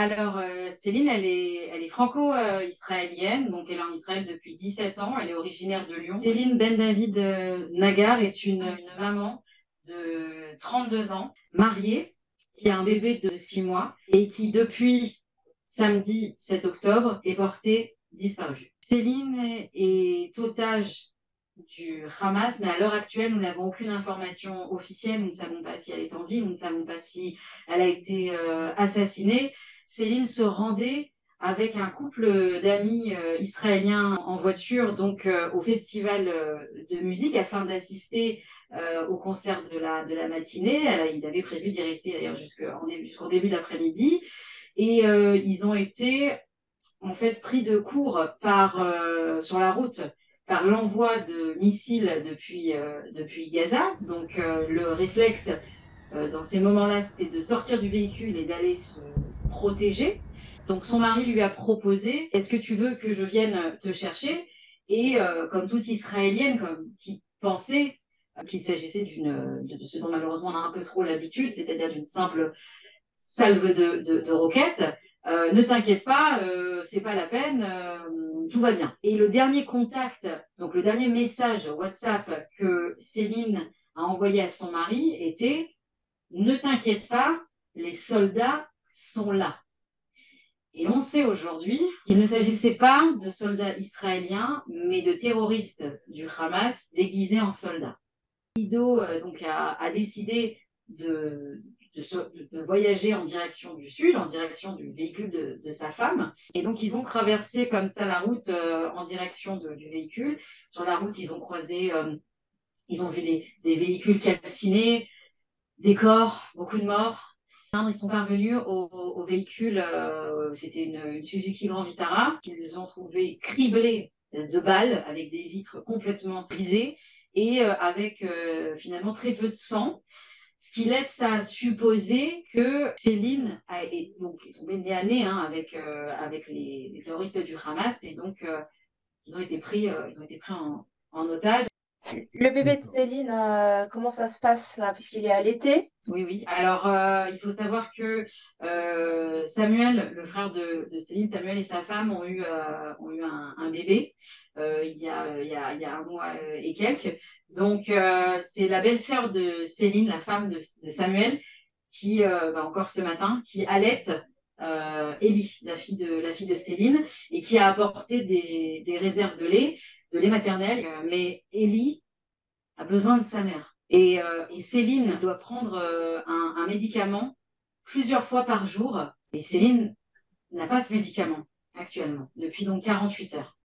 Alors, Céline, elle est franco-israélienne, donc elle est en Israël depuis 17 ans. Elle est originaire de Lyon. Céline Ben David Nagar est une maman de 32 ans, mariée, qui a un bébé de 6 mois et qui, depuis samedi 7 octobre, est portée disparue. Céline est otage du Hamas, mais à l'heure actuelle, nous n'avons aucune information officielle. Nous ne savons pas si elle est en vie, nous ne savons pas si elle a été assassinée. Céline se rendait avec un couple d'amis israéliens en voiture donc au festival de musique afin d'assister au concert de la matinée. Ils avaient prévu d'y rester d'ailleurs jusqu'au début d'après-midi et ils ont été en fait pris de court sur la route par l'envoi de missiles depuis Gaza. Donc le réflexe dans ces moments-là, c'est de sortir du véhicule et d'aller se protéger. Donc son mari lui a proposé, est-ce que tu veux que je vienne te chercher? Et comme toute Israélienne, comme qui pensait qu'il s'agissait de ce dont malheureusement on a un peu trop l'habitude, c'est-à-dire d'une simple salve de roquettes, ne t'inquiète pas, c'est pas la peine, tout va bien. Et le dernier contact, donc le dernier message WhatsApp que Céline a envoyé à son mari était ne t'inquiète pas, les soldats sont là. Et on sait aujourd'hui qu'il ne s'agissait pas de soldats israéliens, mais de terroristes du Hamas déguisés en soldats. Ido donc a décidé de voyager en direction du sud, en direction du véhicule de sa femme. Et donc ils ont traversé comme ça la route en direction du véhicule. Sur la route, ils ont croisé, ils ont vu des véhicules calcinés, des corps, beaucoup de morts. Ils sont parvenus au véhicule, c'était une Suzuki Grand Vitara, qu'ils ont trouvé criblé de balles, avec des vitres complètement brisées et avec finalement très peu de sang, ce qui laisse à supposer que Céline donc, est tombée nez à nez avec les terroristes du Hamas et donc ils ont été pris en otage. Le bébé de Céline, comment ça se passe là, puisqu'il est allaité? Oui, oui. Alors, il faut savoir que Samuel, le frère de Céline, Samuel et sa femme ont eu un bébé il y a un mois et quelques. Donc, c'est la belle-sœur de Céline, la femme de Samuel, qui, encore ce matin, qui allaite Ellie, la fille de Céline, et qui a apporté des réserves de lait maternel. Mais Ellie a besoin de sa mère. Et Céline doit prendre un médicament plusieurs fois par jour. Et Céline n'a pas ce médicament actuellement, depuis donc 48 heures.